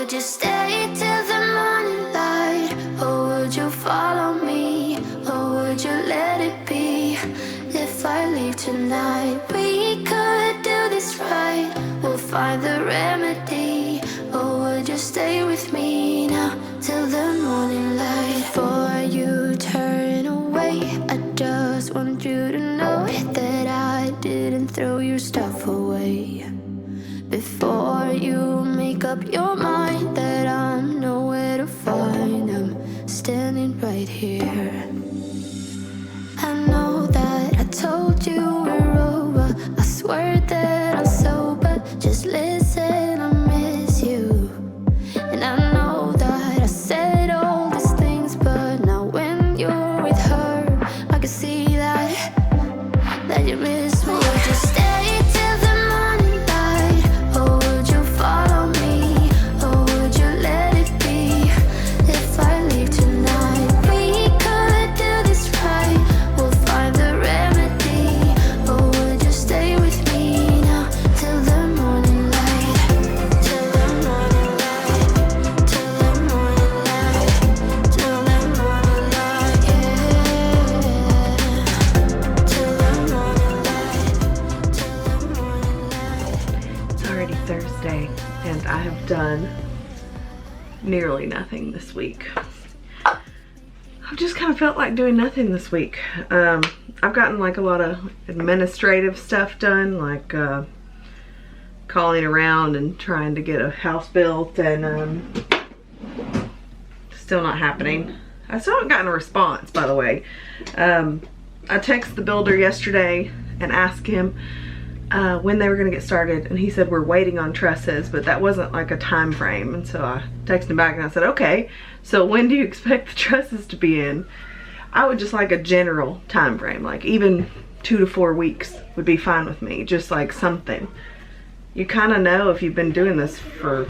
would you stay till the morning light? Or would you follow me? Or would you let it be? If I leave tonight, we could do this right. We'll find the remedy. Or would you stay with me now till the morning light? Before you turn away, I just want you to know that I didn't throw your stuff away. Before you make up your mind that I'm nowhere to find, I'm standing right here. I know that I told you we're over. I swear that I'm sober. Just listen, I miss you. And I know that I said all these things, but now when you're with her, I can see that you miss me. Would you stay till the morning light? Or would you follow me? Or would you let it be? If I leave tonight, we could do this right. We'll find the remedy. Or would you stay with me now till the morning light? Till the morning light. Till the morning light. Till the morning light, yeah. Till the morning light. Till the morning light. It's already Thursday, and I have done nearly nothing this week. I've just kind of felt like doing nothing this week. I've gotten like a lot of administrative stuff done, like calling around and trying to get a house built, and still not happening. I still haven't gotten a response, by the way. I texted the builder yesterday and asked him when they were gonna get started, and he said we're waiting on trusses, but that wasn't like a time frame. And so I texted him back and I said, okay, so when do you expect the trusses to be in? I would just like a general time frame, like even 2 to 4 weeks would be fine with me. Just like something. You kind of know if you've been doing this for,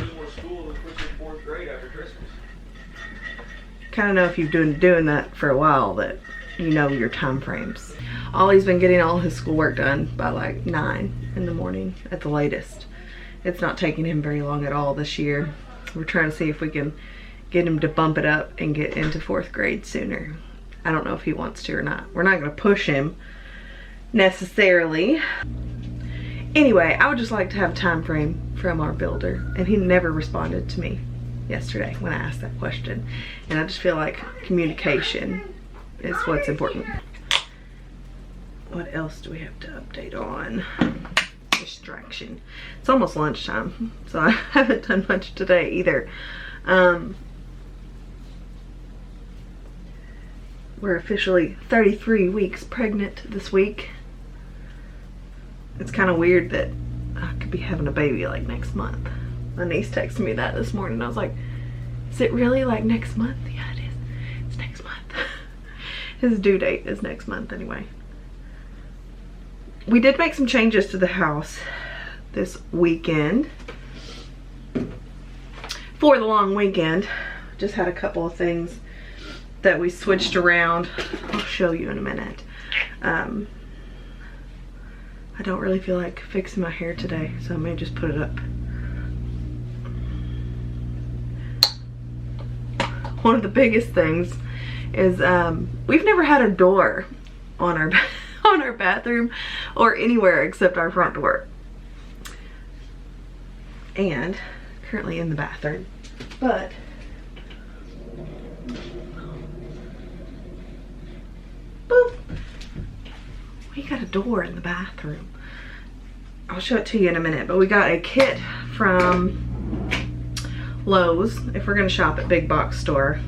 kind of know if you've been doing that for a while, that you know your time frames. Ollie's been getting all his schoolwork done by like 9 in the morning at the latest. It's not taking him very long at all this year. We're trying to see if we can get him to bump it up and get into 4th grade sooner. I don't know if he wants to or not. We're not going to push him necessarily. Anyway, I would just like to have a time frame from our builder, and he never responded to me yesterday when I asked that question. And I just feel like communication is what's important. What else do we have to update on? Distraction. It's almost lunchtime, so I haven't done much today either. We're officially 33 weeks pregnant this week. It's kind of weird that I could be having a baby like next month. My niece texted me that this morning. I was like, is it really like next month? Yeah, it is. It's next month. His due date is next month anyway. We did make some changes to the house this weekend. For the long weekend, just had a couple of things that we switched around. I'll show you in a minute. I don't really feel like fixing my hair today, so I may just put it up. One of the biggest things is we've never had a door on our on our bathroom or anywhere except our front door. And currently in the bathroom, but boop, we got a door in the bathroom. I'll show it to you in a minute, but we got a kit from Lowe's. If we're gonna shop at big box store,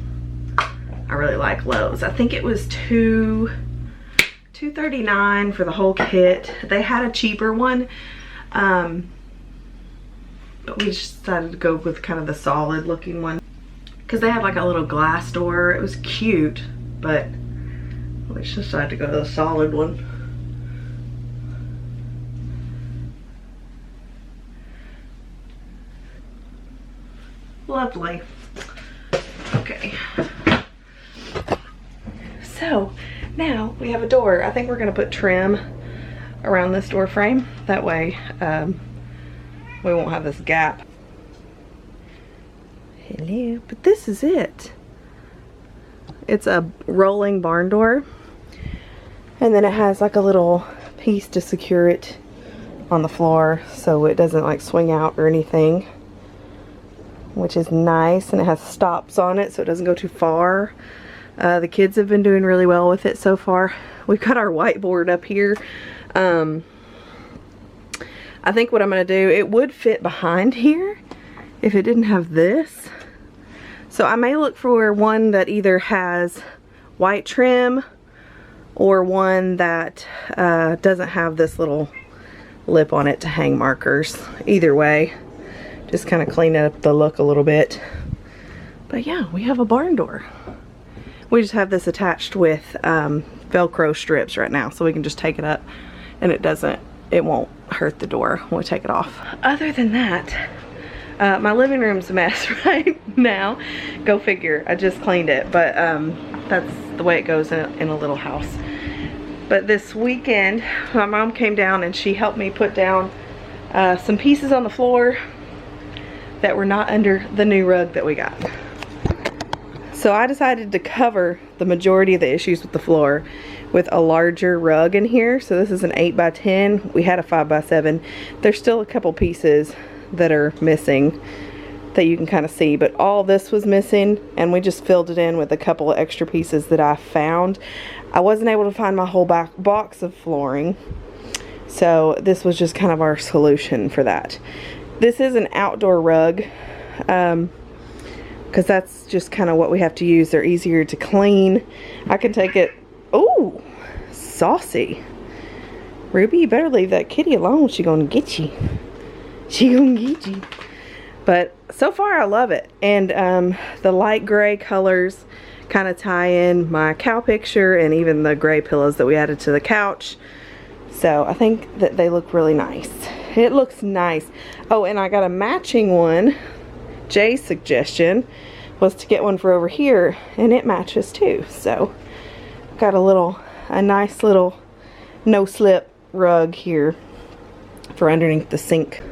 I really like Lowe's. I think it was $239 for the whole kit. They had a cheaper one, but we just decided to go with kind of the solid looking one because they had like a little glass door. It was cute, but we just decided to go to the solid one. Lovely. Okay. So now we have a door. I think we're gonna put trim around this door frame. That way we won't have this gap. Hello. But this is it. It's a rolling barn door. And then it has like a little piece to secure it on the floor so it doesn't like swing out or anything, which is nice. And it has stops on it so it doesn't go too far. The kids have been doing really well with it so far. We've got our whiteboard up here. I think what I'm going to do, it would fit behind here if it didn't have this. So I may look for one that either has white trim or one that doesn't have this little lip on it to hang markers. Either way, just kind of clean up the look a little bit. But yeah, we have a barn door. We just have this attached with Velcro strips right now, so we can just take it up and it won't hurt the door when we take it off. Other than that, my living room's a mess right now. Go figure, I just cleaned it, but that's the way it goes in a little house. But this weekend, my mom came down and she helped me put down some pieces on the floor that were not under the new rug that we got. So I decided to cover the majority of the issues with the floor with a larger rug in here. So this is an 8x10. We had a 5x7. There's still a couple pieces that are missing that you can kind of see, but all this was missing, and we just filled it in with a couple of extra pieces that I found. I wasn't able to find my whole back box of flooring, so this was just kind of our solution for that. This is an outdoor rug, because that's just kind of what we have to use. They're easier to clean. I can take it. Oh, saucy. Ruby, you better leave that kitty alone. She gonna get you. She gonna get you. But so far I love it. And the light gray colors kind of tie in my cow picture and even the gray pillows that we added to the couch. So I think that they look really nice. It looks nice. Oh, and I got a matching one. Jay's suggestion was to get one for over here, and it matches too. So got a nice little no slip rug here for underneath the sink.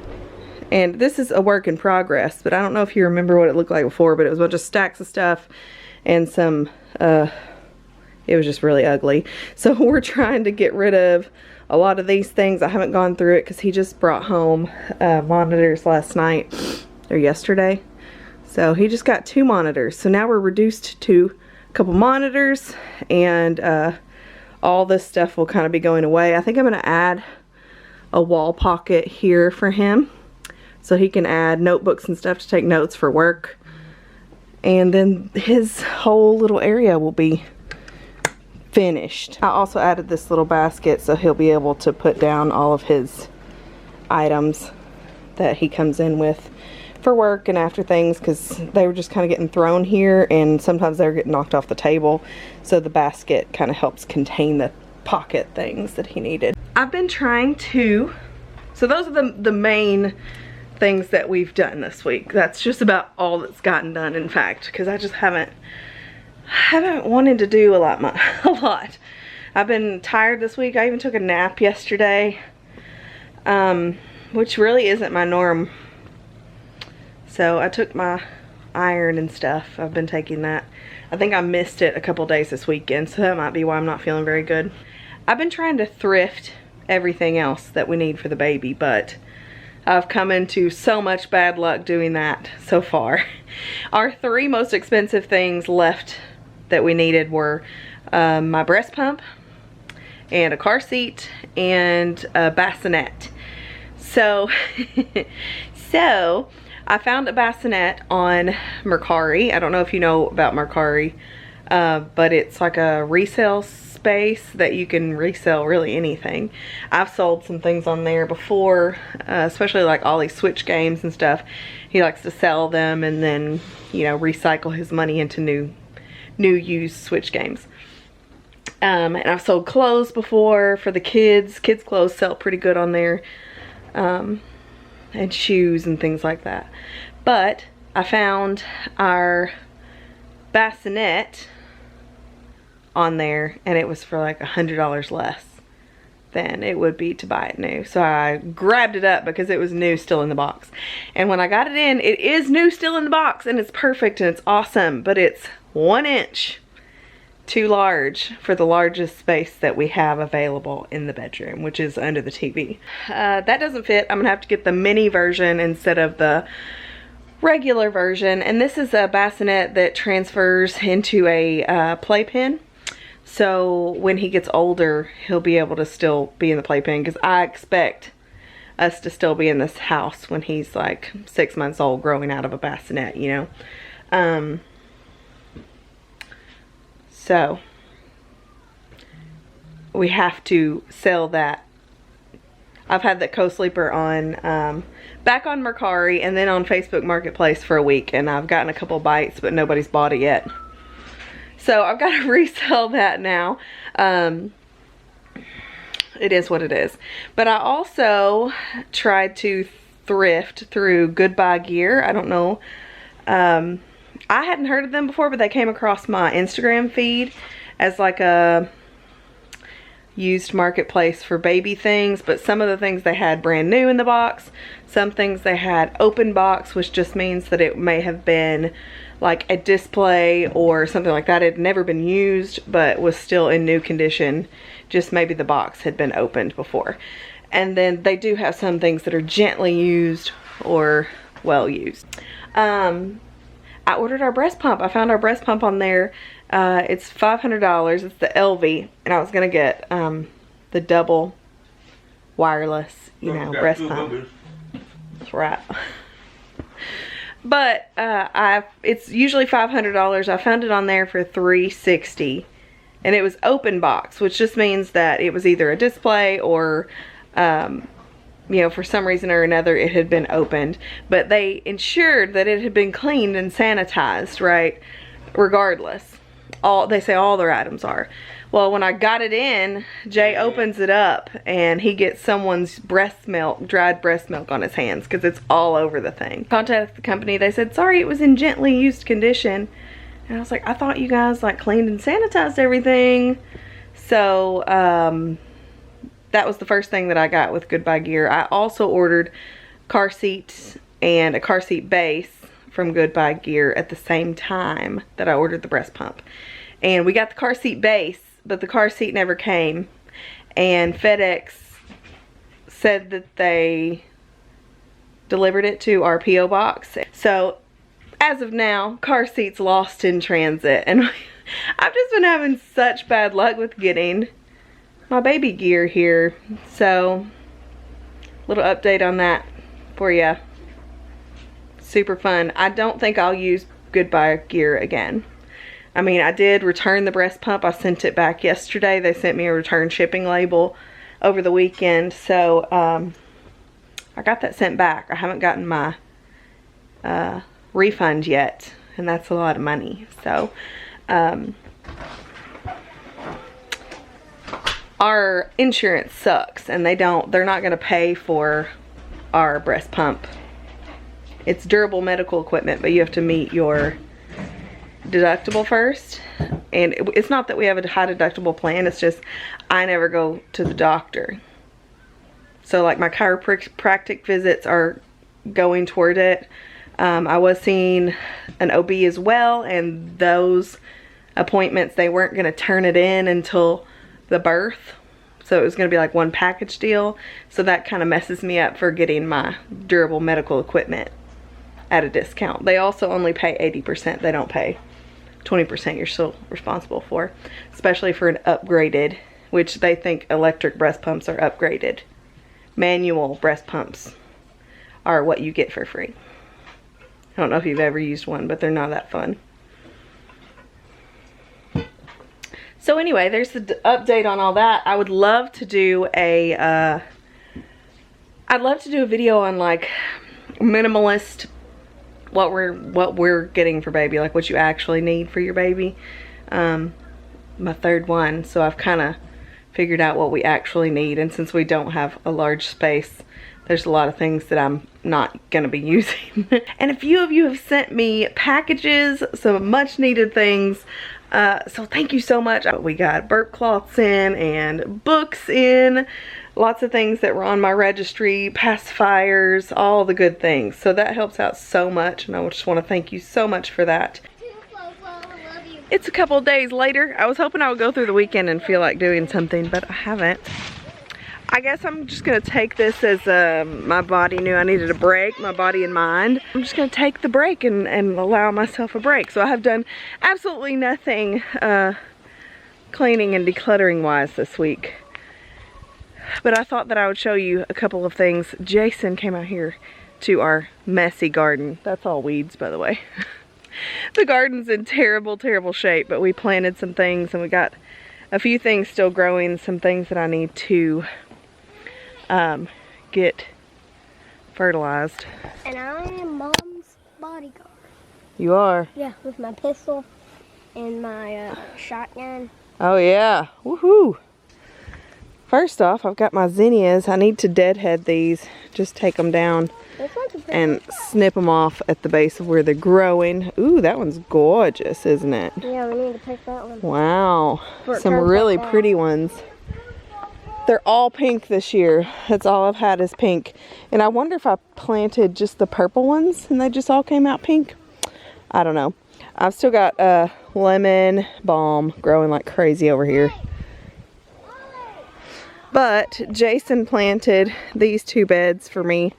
And this is a work in progress, but I don't know if you remember what it looked like before, but it was a bunch of stacks of stuff and some it was just really ugly. So we're trying to get rid of a lot of these things. I haven't gone through it because he just brought home monitors last night or yesterday. So he just got 2 monitors. So now we're reduced to a couple monitors, and all this stuff will kind of be going away. I think I'm going to add a wall pocket here for him so he can add notebooks and stuff to take notes for work. And then his whole little area will be finished. I also added this little basket so he'll be able to put down all of his items that he comes in with for work and after things, because they were just kind of getting thrown here and sometimes they were getting knocked off the table. So the basket kind of helps contain the pocket things that he needed. I've been trying to, so those are the main things that we've done this week. That's just about all that's gotten done, in fact, because I just haven't wanted to do a lot. I've been tired this week. I even took a nap yesterday, which really isn't my norm. So I took my iron and stuff. I've been taking that. I think I missed it a couple days this weekend, so that might be why I'm not feeling very good. I've been trying to thrift everything else that we need for the baby, but I've come into so much bad luck doing that so far. Our 3 most expensive things left that we needed were my breast pump and a car seat and a bassinet. So, I found a bassinet on Mercari. I don't know if you know about Mercari, but it's like a resale space that you can resell really anything. I've sold some things on there before, especially like Ollie's Switch games and stuff. He likes to sell them and then, you know, recycle his money into new used Switch games. And I've sold clothes before for the kids. Kids clothes sell pretty good on there. And shoes and things like that. But I found our bassinet on there and it was for like $100 less than it would be to buy it new. So I grabbed it up because it was new still in the box. And when I got it in, it is new still in the box, and it's perfect and it's awesome, but it's 1 inch too large for the largest space that we have available in the bedroom, which is under the TV. That doesn't fit. I'm gonna have to get the mini version instead of the regular version. And this is a bassinet that transfers into a playpen. So when he gets older, he'll be able to still be in the playpen, because I expect us to still be in this house when he's like 6 months old, growing out of a bassinet, you know. So we have to sell that. I've had that co-sleeper on back on Mercari and then on Facebook Marketplace for a week, and I've gotten a couple bites, but nobody's bought it yet. So I've got to resell that now. It is what it is. But I also tried to thrift through Goodbye Gear. I don't know. I hadn't heard of them before, but they came across my Instagram feed as like a used marketplace for baby things. But some of the things they had brand new in the box. Some things they had open box, which just means that it may have been like a display or something like that. It had never been used, but was still in new condition. Just maybe the box had been opened before. And then they do have some things that are gently used or well used. I ordered our breast pump. I found our breast pump on there. It's $500. It's the LV, and I was gonna get the double wireless, you know, breast pump. That's right. But it's usually $500. I found it on there for $360, and it was open box, which just means that it was either a display or you know, for some reason or another it had been opened, but they ensured that it had been cleaned and sanitized, right? Regardless, they say all their items are. Well, when I got it in, Jay opens it up and he gets someone's breast milk, dried breast milk on his hands, because it's all over the thing. Contacted the company. They said, sorry, it was in gently used condition. And I was like, I thought you guys like cleaned and sanitized everything. So that was the first thing that I got with Goodbye Gear. I also ordered car seats and a car seat base from Goodbye Gear at the same time that I ordered the breast pump. And we got the car seat base, but the car seat never came. And FedEx said that they delivered it to our P.O. box. So as of now, car seat's lost in transit. And I've just been having such bad luck with getting my baby gear here. So little update on that for you. Super fun. I don't think I'll use Goodbye Gear again. I mean, I did return the breast pump. I sent it back yesterday. They sent me a return shipping label over the weekend. So I got that sent back. I haven't gotten my refund yet, and that's a lot of money. So our insurance sucks, and they're not going to pay for our breast pump. It's durable medical equipment, but you have to meet your deductible first. And it's not that we have a high deductible plan, it's just I never go to the doctor. So like my chiropractic visits are going toward it. I was seeing an OB as well, and those appointments, they weren't going to turn it in until the birth. So it was going to be like one package deal. So that kind of messes me up for getting my durable medical equipment at a discount. They also only pay 80%. They don't pay 20% you're still responsible for, especially for an upgraded, which they think electric breast pumps are upgraded. Manual breast pumps are what you get for free. I don't know if you've ever used one, but they're not that fun. So anyway, there's the update on all that. I would love to do a video on like minimalist, what we're getting for baby, like what you actually need for your baby. My third one, so I've kind of figured out what we actually need, and since we don't have a large space, there's a lot of things that I'm not gonna be using. And a few of you have sent me packages, some much needed things. So thank you so much. We got burp cloths in and books in, lots of things that were on my registry, pacifiers, all the good things. So that helps out so much, and I just want to thank you so much for that. It's a couple of days later. I was hoping I would go through the weekend and feel like doing something, but I haven't. I guess I'm just going to take this as my body knew I needed a break, my body and mind. I'm just going to take the break and allow myself a break. So I have done absolutely nothing cleaning and decluttering wise this week. But I thought that I would show you a couple of things. Jason came out here to our messy garden. That's all weeds, by the way. The garden's in terrible, terrible shape, but we planted some things and we got a few things still growing, some things that I need to get fertilized. And I am Mom's bodyguard. You are? Yeah, with my pistol and my shotgun. Oh yeah, woohoo! First off, I've got my zinnias. I need to deadhead these, just take them down and snip them off at the base of where they're growing. Ooh, that one's gorgeous, isn't it? Yeah, we need to pick that one. Wow, some really pretty ones. They're all pink this year. That's all I've had is pink. And I wonder if I planted just the purple ones and they just all came out pink. I don't know. I've still got lemon balm growing like crazy over here. But Jason planted these two beds for me.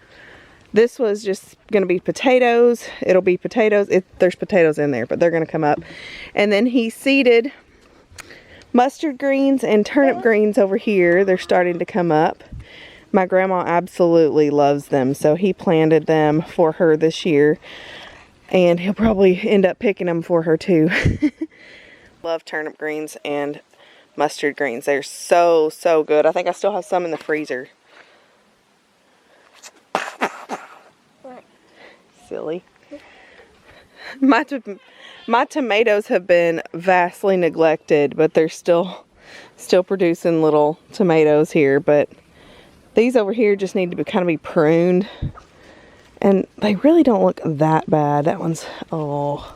This was just going to be potatoes. It'll be potatoes. There's potatoes in there, but they're going to come up. And then he seeded mustard greens and turnip greens over here. They're starting to come up. My grandma absolutely loves them, so he planted them for her this year. And he'll probably end up picking them for her too. Love turnip greens and mustard greens. They're so, so good. I think I still have some in the freezer. What? Silly. My tomatoes have been vastly neglected, but they're still producing little tomatoes here. But these over here just need to kind of be pruned. And they really don't look that bad. That one's, oh,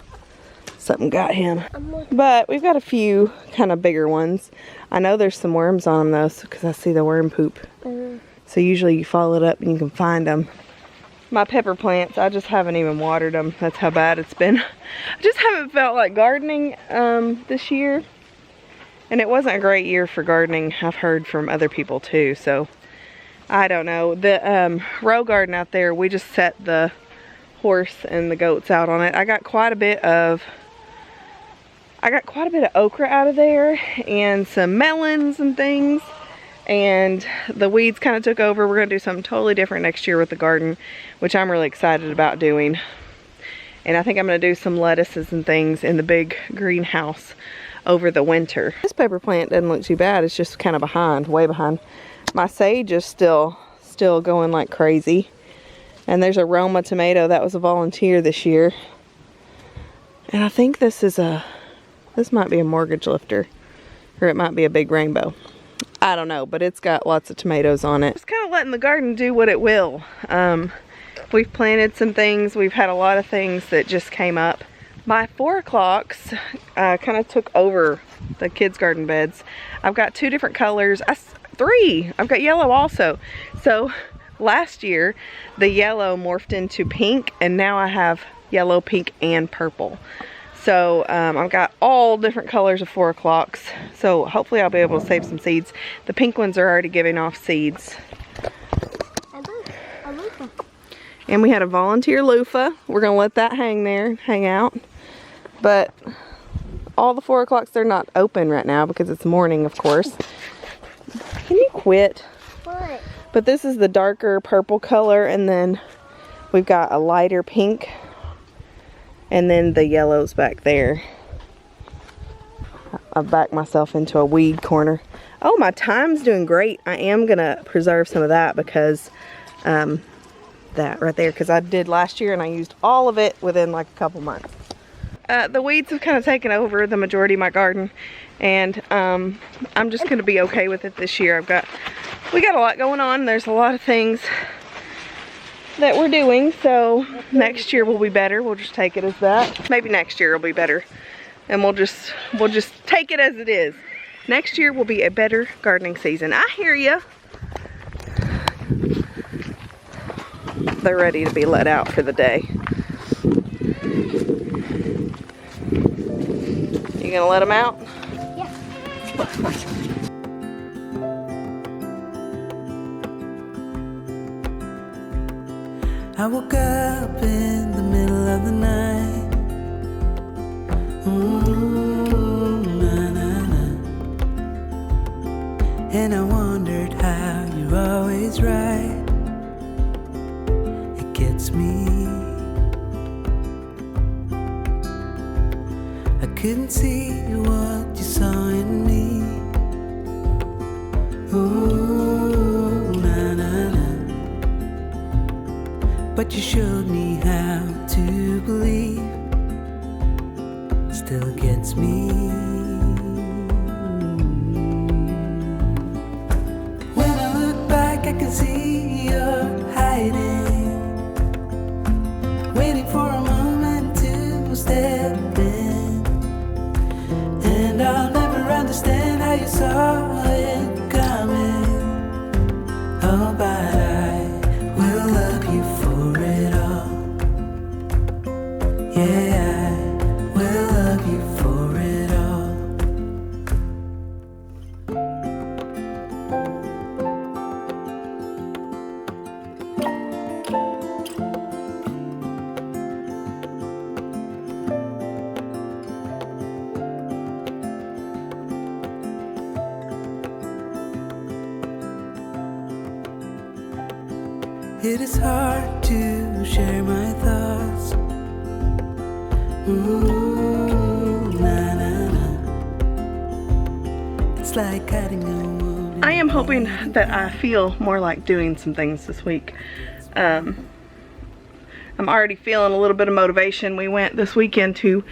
something got him. But we've got a few kind of bigger ones. I know there's some worms on them though, because I see the worm poop. So usually you follow it up and you can find them. My pepper plants, I just haven't even watered them. That's how bad it's been. I just haven't felt like gardening this year. And it wasn't a great year for gardening. I've heard from other people too. So I don't know. The row garden out there, we just set the horse and the goats out on it. I got quite a bit of okra out of there and some melons and things. And the weeds kind of took over. We're going to do something totally different next year with the garden, which I'm really excited about doing. And I think I'm going to do some lettuces and things in the big greenhouse over the winter. This pepper plant doesn't look too bad. It's just kind of behind, way behind. My sage is still going like crazy. And there's a Roma tomato. That was a volunteer this year. And I think this might be a mortgage lifter. Or it might be a big rainbow. I don't know, but it's got lots of tomatoes on it. Just kind of letting the garden do what it will. We've planted some things. We've had a lot of things that just came up. My 4 o'clocks kind of took over the kids' garden beds. I've got 2 different colors. 3. I've got yellow also. So last year, the yellow morphed into pink, and now I have yellow, pink, and purple. So I've got all different colors of 4 o'clocks. So hopefully I'll be able to save some seeds. The pink ones are already giving off seeds. A loofah. And we had a volunteer loofah. We're going to let that hang there, hang out. But all the 4 o'clocks, they're not open right now because it's morning, of course. Can you quit? What? But this is the darker purple color, and then we've got a lighter pink. And then the yellow's back there. I've backed myself into a weed corner. Oh, my thyme's doing great. I am going to preserve some of that because that right there, because I did last year and I used all of it within like a couple months. The weeds have kind of taken over the majority of my garden, and I'm just going to be okay with it this year. We got a lot going on. There's a lot of things that we're doing, so next year will be better. We'll just take it as that. Maybe next year will be better. and we'll just take it as it is. Next year will be a better gardening season. I hear you. They're ready to be let out for the day. You gonna let them out? Yeah. I woke up in the middle of the night. Ooh, na, na, na. And I wondered how you're always right. It gets me. I couldn't see what you saw in me. Ooh, na, na, na. But you showed me how to believe. Still gets me. When I look back, I can see you're hiding, waiting for a moment to step in. And I'll never understand how you saw it coming. Oh, but I will love you for it all. Yeah, I will love you for it all. It is hard to share my thoughts. Ooh, na, na, na. It's like cutting a wound. I am hoping that I feel more like doing some things this week. I'm already feeling a little bit of motivation. We went this weekend to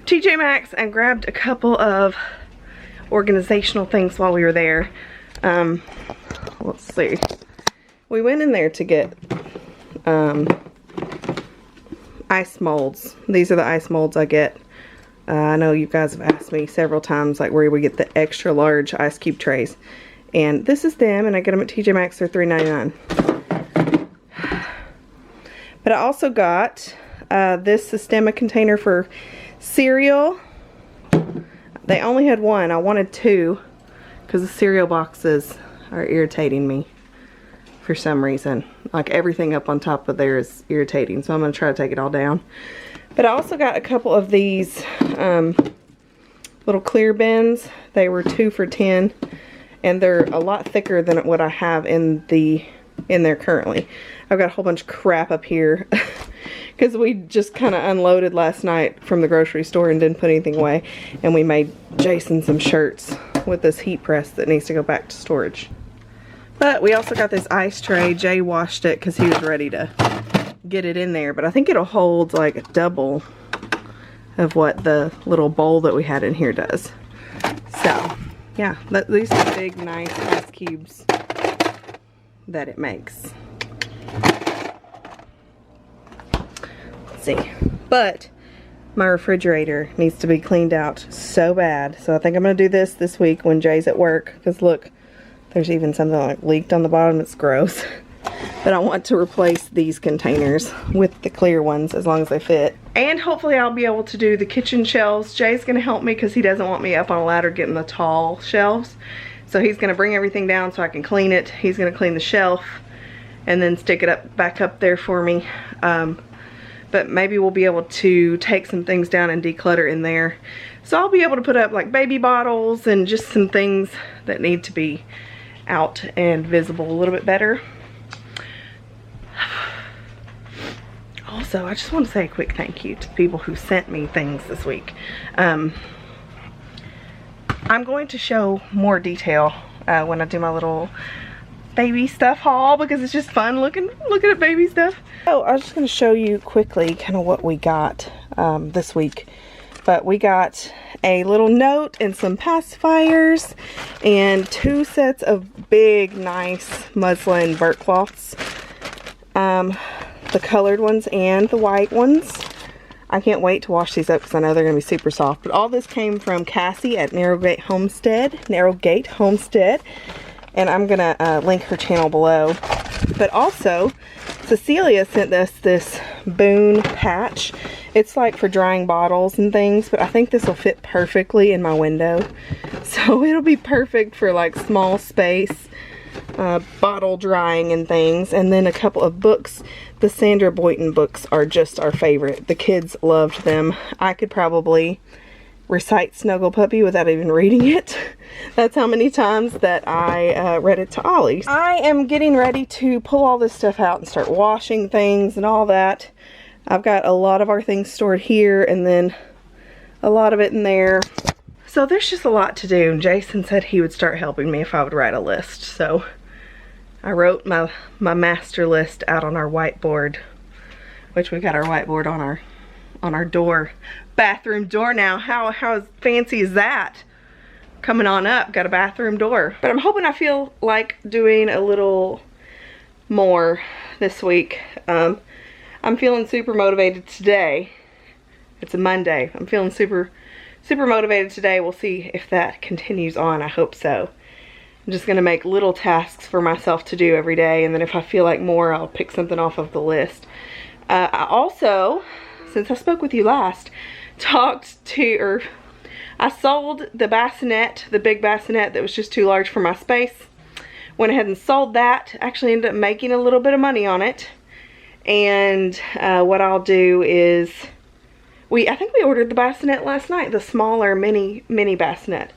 TJ Maxx and grabbed a couple of organizational things while we were there. Let's see. We went in there to get ice molds. These are the ice molds I get. I know you guys have asked me several times like where we get the extra large ice cube trays. And this is them, and I get them at TJ Maxx. They're $3.99. But I also got this Sistema container for cereal. They only had one. I wanted two because the cereal boxes are irritating me for some reason. Like everything up on top of there is irritating, so I'm going to try to take it all down. But I also got a couple of these little clear bins. They were 2 for $10, and they're a lot thicker than what I have in there currently. I've got a whole bunch of crap up here because we just kind of unloaded last night from the grocery store and didn't put anything away, and we made Jason some shirts with this heat press that needs to go back to storage. But we also got this ice tray. Jay washed it because he was ready to get it in there. But I think it'll hold like double of what the little bowl that we had in here does. So, yeah. These are big, nice ice cubes that it makes. Let's see. But my refrigerator needs to be cleaned out so bad. So I think I'm going to do this week when Jay's at work. Because look. There's even something like leaked on the bottom. It's gross. But I want to replace these containers with the clear ones as long as they fit. And hopefully I'll be able to do the kitchen shelves. Jay's going to help me because he doesn't want me up on a ladder getting the tall shelves. So he's going to bring everything down so I can clean it. He's going to clean the shelf and then stick it back up there for me. But maybe we'll be able to take some things down and declutter in there. So I'll be able to put up like baby bottles and just some things that need to be out and visible a little bit better. Also, I just want to say a quick thank you to people who sent me things this week. I'm going to show more detail when I do my little baby stuff haul because it's just fun looking at baby stuff. So I was just going to show you quickly kind of what we got this week. But we got a little note and some pacifiers and 2 sets of big, nice muslin burnt cloths. The colored ones and the white ones. I can't wait to wash these up because I know they're going to be super soft. But all this came from Cassie at Narrowgate Homestead. And I'm going to link her channel below. But also, Cecilia sent us this Boone patch. It's like for drying bottles and things, but I think this will fit perfectly in my window. So it'll be perfect for like small space, bottle drying and things. And then a couple of books. The Sandra Boynton books are just our favorite. The kids loved them. I could probably recite Snuggle Puppy without even reading it. That's how many times that I read it to Ollie. I am getting ready to pull all this stuff out and start washing things and all that. I've got a lot of our things stored here and then a lot of it in there. So there's just a lot to do. Jason said he would start helping me if I would write a list. So I wrote my master list out on our whiteboard, which we got our whiteboard on our door. Bathroom door now. How fancy is that? Coming on up, got a bathroom door. But I'm hoping I feel like doing a little more this week. I'm feeling super motivated today. It's a Monday. I'm feeling super motivated today. We'll see if that continues on. I hope so. I'm just gonna make little tasks for myself to do every day, and then if I feel like more, I'll pick something off of the list. I also, since I spoke with you last, I sold the bassinet, the big bassinet that was just too large for my space. Went ahead and sold that. Actually ended up making a little bit of money on it. And what I'll do is, I think we ordered the bassinet last night, the smaller mini bassinet.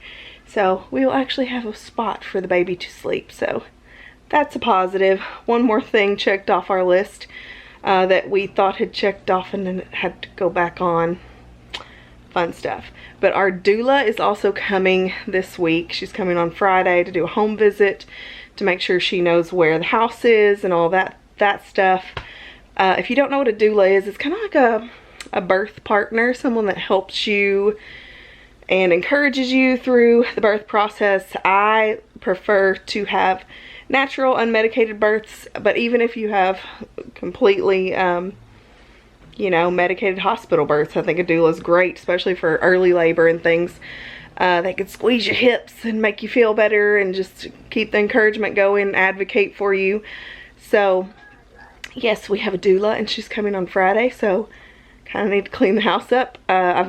So we will actually have a spot for the baby to sleep. So that's a positive. One more thing checked off our list that we thought had checked off and then it had to go back on. Fun stuff. But our doula is also coming this week. She's coming on Friday to do a home visit to make sure she knows where the house is and all that stuff. If you don't know what a doula is, it's kind of like a birth partner, someone that helps you and encourages you through the birth process. I prefer to have natural, unmedicated births, but even if you have completely, you know, medicated hospital births, I think a doula is great, especially for early labor and things. They could squeeze your hips and make you feel better and just keep the encouragement going, advocate for you. So, yes, we have a doula and she's coming on Friday, so kind of need to clean the house up. I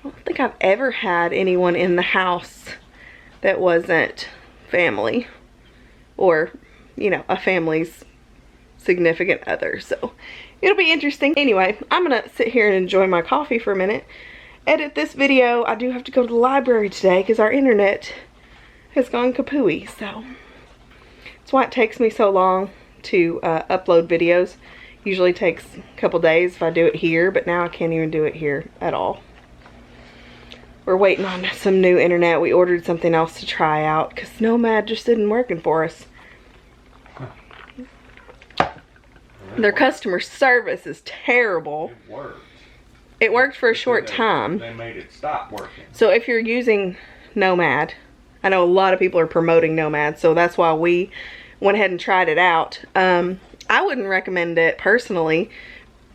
don't think I've ever had anyone in the house that wasn't family or, you know, a family's significant other. So it'll be interesting. Anyway, I'm gonna sit here and enjoy my coffee for a minute, edit this video. I do have to go to the library today because our internet has gone kapooey. So that's why it takes me so long to upload videos. Usually takes a couple days if I do it here, but now I can't even do it here at all. We're waiting on some new internet. We ordered something else to try out because Nomad just isn't working for us. Their customer service is terrible. It worked. It worked for a short time. They made it stop working. So if you're using Nomad, I know a lot of people are promoting Nomad, so that's why we went ahead and tried it out. I wouldn't recommend it personally,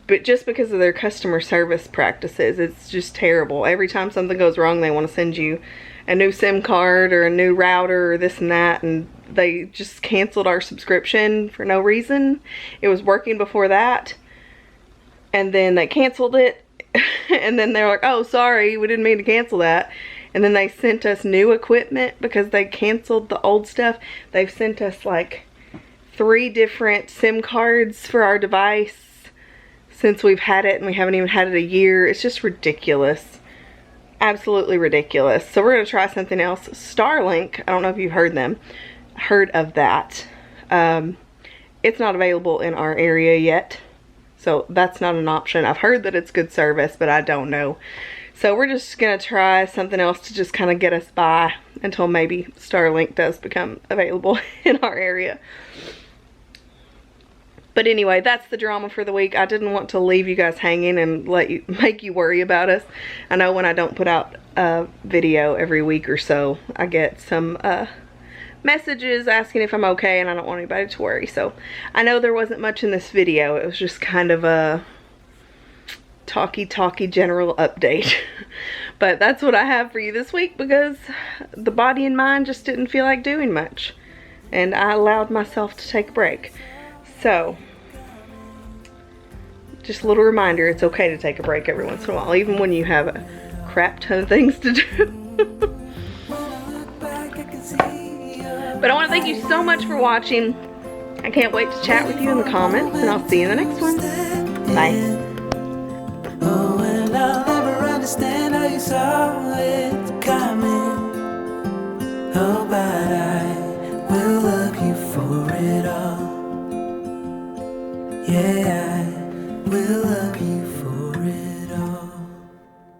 but just because of their customer service practices, it's just terrible. Every time something goes wrong, they want to send you a new SIM card or a new router or this and that, and they just canceled our subscription for no reason. It was working before that, and then they canceled it, and then they're like, oh, sorry, we didn't mean to cancel that. And then they sent us new equipment because they canceled the old stuff. They've sent us like 3 different SIM cards for our device since we've had it, and we haven't even had it a year. It's just ridiculous. Absolutely ridiculous. So we're going to try something else. Starlink, I don't know if you've heard of that. It's not available in our area yet, so that's not an option. I've heard that it's good service, but I don't know. So we're just going to try something else to just kind of get us by until maybe Starlink does become available in our area. But anyway, that's the drama for the week. I didn't want to leave you guys hanging and make you worry about us. I know when I don't put out a video every week or so, I get some messages asking if I'm okay, and I don't want anybody to worry. So I know there wasn't much in this video. It was just kind of a talky general update. But that's what I have for you this week because the body and mind just didn't feel like doing much. And I allowed myself to take a break. So, just a little reminder, it's okay to take a break every once in a while, even when you have a crap ton of things to do. But I want to thank you so much for watching. I can't wait to chat with you in the comments, and I'll see you in the next one. Bye. Oh, and I'll never understand how you saw it coming. Oh, but I will love you for it all. Yeah, I will